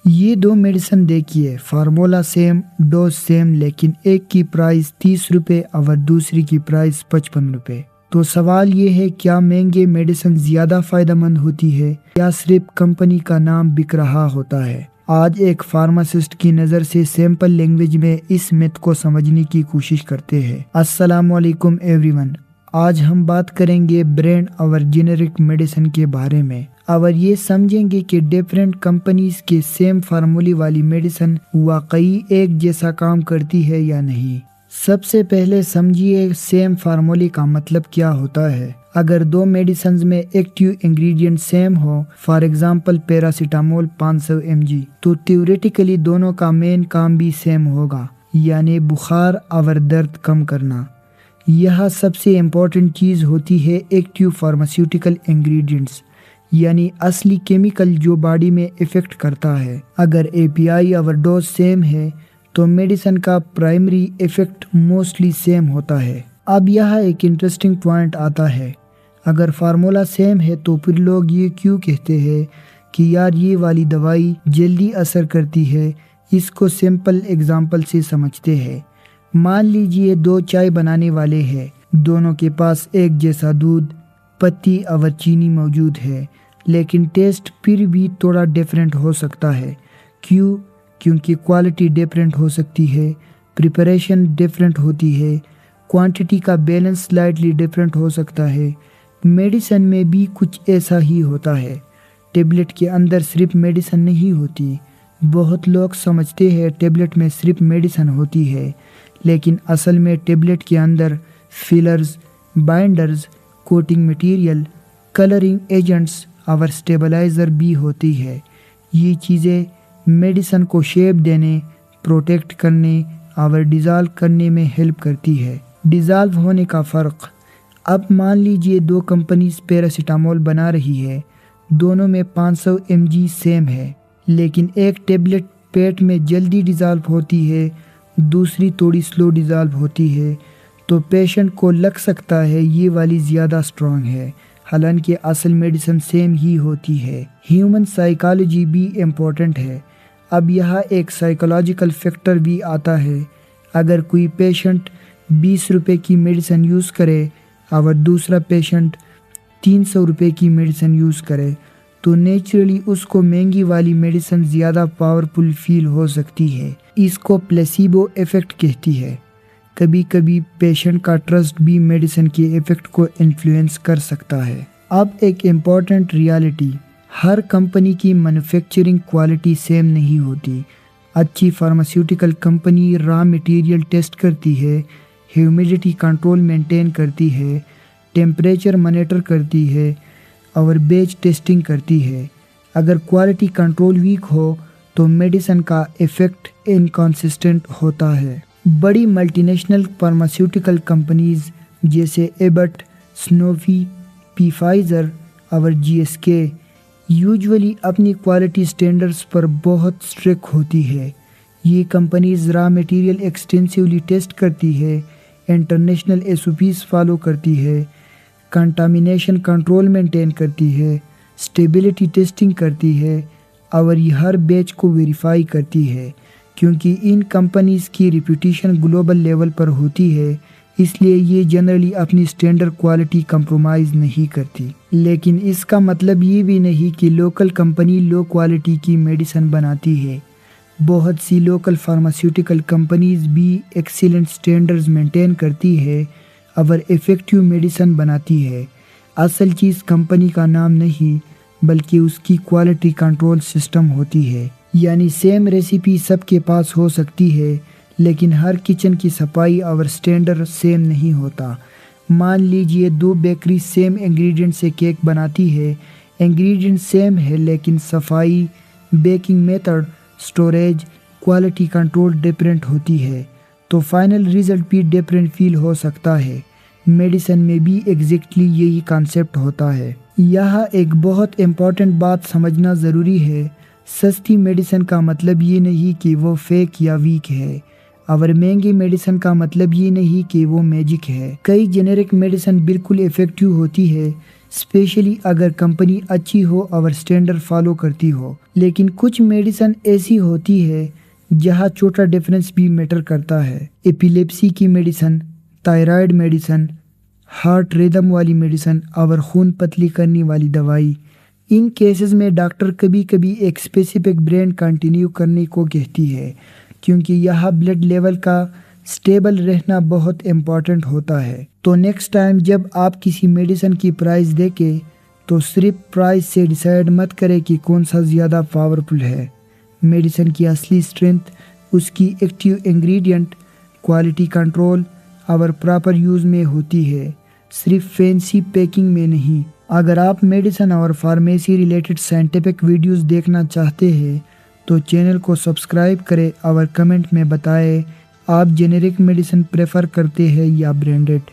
یہ دو میڈیسن دیکھیے، formula same, dose same, لیکن ایک کی پرائس 30 روپے اور دوسری کی پرائس 55 روپے۔ تو سوال یہ ہے، کیا مہنگے میڈیسن زیادہ فائدہ مند ہوتی ہے یا صرف کمپنی کا نام بک رہا ہوتا ہے؟ آج ایک فارماسسٹ کی نظر سے سمپل لینگویج میں اس میتھ کو سمجھنے کی کوشش کرتے ہیں۔ السلام علیکم ایوری ون، آج ہم بات کریں گے برانڈ اور جنرک میڈیسن کے بارے میں، اور یہ سمجھیں گے کہ ڈیفرنٹ کمپنیز کے سیم فارمولی والی میڈیسن واقعی ایک جیسا کام کرتی ہے یا نہیں۔ سب سے پہلے سمجھیے سیم فارمولی کا مطلب کیا ہوتا ہے۔ اگر دو میڈیسنز میں active ingredient same who, for example paracetamol 500 mg، تو تھیوریٹیکلی دونوں کا مین کام بھی سیم ہوگا، یعنی بخار اور درد کم کرنا۔ یہاں سب سے امپورٹنٹ چیز ہوتی ہے ایکٹیو فارماسیوٹیکل انگریڈینٹس، یعنی اصلی کیمیکل جو باڈی میں افیکٹ کرتا ہے۔ اگر اے پی آئی اور ڈوز سیم ہے تو میڈیسن کا پرائمری ایفیکٹ موسٹلی سیم ہوتا ہے۔ اب یہاں ایک انٹرسٹنگ پوائنٹ آتا ہے، اگر فارمولا سیم ہے تو پھر لوگ یہ کیوں کہتے ہیں کہ یار یہ والی دوائی جلدی اثر کرتی ہے؟ اس کو سمپل ایگزامپل سے سمجھتے ہیں۔ مان لیجئے دو چائے بنانے والے ہیں، دونوں کے پاس ایک جیسا دودھ، پتی اور چینی موجود ہے، لیکن ٹیسٹ پھر بھی تھوڑا ڈیفرنٹ ہو سکتا ہے۔ کیوں؟ کیونکہ کوالٹی ڈیفرنٹ ہو سکتی ہے، پریپریشن ڈیفرنٹ ہوتی ہے، کوانٹٹی کا بیلنس سلائٹلی ڈیفرنٹ ہو سکتا ہے۔ میڈیسن میں بھی کچھ ایسا ہی ہوتا ہے۔ ٹیبلٹ کے اندر صرف میڈیسن نہیں ہوتی۔ بہت لوگ سمجھتے ہیں ٹیبلٹ میں صرف میڈیسن ہوتی ہے، لیکن اصل میں ٹیبلٹ کے اندر fillers, binders, coating material, colouring agents اور سٹیبلائزر بھی ہوتی ہے۔ یہ چیزیں میڈیسن کو شیپ دینے، پروٹیکٹ کرنے اور ڈیزالو کرنے میں ہیلپ کرتی ہے۔ ڈیزالو ہونے کا فرق، اب مان لیجئے دو کمپنیز پیراسیٹامول بنا رہی ہے، دونوں میں 500 mg سیم ہے، لیکن ایک ٹیبلٹ پیٹ میں جلدی ڈیزالو ہوتی ہے، دوسری تھوڑی سلو ڈیزالو ہوتی ہے، تو پیشنٹ کو لگ سکتا ہے یہ والی زیادہ سٹرونگ ہے، حالانکہ اصل میڈیسن سیم ہی ہوتی ہے۔ ہیومن سائیکالوجی بھی امپورٹنٹ ہے۔ اب یہاں ایک سائیکولوجیکل فیکٹر بھی آتا ہے۔ اگر کوئی پیشنٹ 20 روپے کی میڈیسن یوز کرے اور دوسرا پیشنٹ 300 روپے کی میڈیسن یوز کرے، تو نیچرلی اس کو مہنگی والی میڈیسن زیادہ پاورفل فیل ہو سکتی ہے۔ اس کو پلیسیبو ایفیکٹ کہتی ہے۔ کبھی کبھی پیشنٹ کا ٹرسٹ بھی میڈیسن کے ایفیکٹ کو انفلوئنس کر سکتا ہے۔ اب ایک امپورٹنٹ ریالٹی، ہر کمپنی کی مینوفیکچرنگ کوالٹی سیم نہیں ہوتی۔ اچھی pharmaceutical company raw material test کرتی ہے، ہیومیڈیٹی کنٹرول مینٹین کرتی ہے، ٹیمپریچر مانیٹر کرتی ہے اور بیچ ٹیسٹنگ کرتی ہے۔ اگر کوالٹی کنٹرول ویک ہو تو میڈیسن کا ایفیکٹ انکنسسٹنٹ ہوتا ہے۔ بڑی ملٹی نیشنل فارماسیوٹیکل کمپنیز جیسے ایبٹ، سنوفی، فائزر اور جی ایس کے یوجولی اپنی کوالٹی سٹینڈرز پر بہت اسٹرکٹ ہوتی ہے۔ یہ کمپنیز را مٹیریل ایکسٹینسیولی ٹیسٹ کرتی ہے، international S O Ps follow کرتی ہے، کنٹامینیشن کنٹرول مینٹین کرتی ہے، سٹیبلٹی ٹیسٹنگ کرتی ہے اور یہ ہر بیچ کو ویریفائی کرتی ہے۔ کیونکہ ان کمپنیز کی ریپوٹیشن گلوبل لیول پر ہوتی ہے، اس لیے یہ جنرلی اپنی سٹینڈرڈ کوالٹی کمپرومائز نہیں کرتی۔ لیکن اس کا مطلب یہ بھی نہیں کہ لوکل کمپنی لو کوالٹی کی میڈیسن بناتی ہے۔ بہت سی لوکل فارماسیوٹیکل کمپنیز بھی ایکسیلنٹ سٹینڈرڈز مینٹین کرتی ہے اور ایفیکٹیو میڈیسن بناتی ہے۔ اصل چیز کمپنی کا نام نہیں بلکہ اس کی کوالٹی کنٹرول سسٹم ہوتی ہے۔ یعنی سیم ریسیپی سب کے پاس ہو سکتی ہے، لیکن ہر کچن کی صفائی اور سٹینڈرڈ سیم نہیں ہوتا۔ مان لیجئے دو بیکری سیم انگریڈینٹ سے کیک بناتی ہے، انگریڈینٹ سیم ہے لیکن صفائی، baking method, storage, quality control different ہوتی ہے، تو فائنل ریزلٹ بھی ڈفرینٹ فیل ہو سکتا ہے۔ میڈیسن میں بھی ایگزیکٹلی یہی کانسیپٹ ہوتا ہے۔ یہاں ایک بہت امپورٹنٹ بات سمجھنا ضروری ہے، سستی میڈیسن کا مطلب یہ نہیں کہ وہ فیک یا ویک ہے، اور مہنگی میڈیسن کا مطلب یہ نہیں کہ وہ میجک ہے۔ کئی جنرک میڈیسن بالکل ایفیکٹیو ہوتی ہے، اسپیشلی اگر کمپنی اچھی ہو اور اسٹینڈرڈ فالو کرتی ہو۔ لیکن کچھ میڈیسن ایسی ہوتی ہے جہاں چھوٹا ڈفرینس بھی میٹر کرتا ہے۔ ایپیلیپسی کی میڈیسن، تائرائیڈ میڈیسن، ہارٹ ریدم والی میڈیسن اور خون پتلی کرنے والی دوائی۔ ان کیسز میں ڈاکٹر کبھی کبھی ایک اسپیسیفک برینڈ کنٹینیو کرنے کو کہتی ہے، کیونکہ یہاں بلڈ لیول کا سٹیبل رہنا بہت امپورٹنٹ ہوتا ہے۔ تو نیکسٹ ٹائم جب آپ کسی میڈیسن کی پرائس دیکھیں تو صرف پرائس سے ڈیسائیڈ مت کریں کہ کون سا زیادہ پاورفل ہے۔ میڈیسن کی اصلی اسٹرینتھ اس کی ایکٹیو انگریڈینٹ، کوالٹی کنٹرول اور پراپر یوز میں ہوتی ہے، صرف فینسی پیکنگ میں نہیں۔ اگر آپ میڈیسن اور فارمیسی ریلیٹڈ سائنٹیفک ویڈیوز دیکھنا چاہتے ہیں تو چینل کو سبسکرائب کریں اور کمنٹ میں بتائیں آپ جینرک میڈیسن پریفر کرتے ہیں یا برانڈڈ۔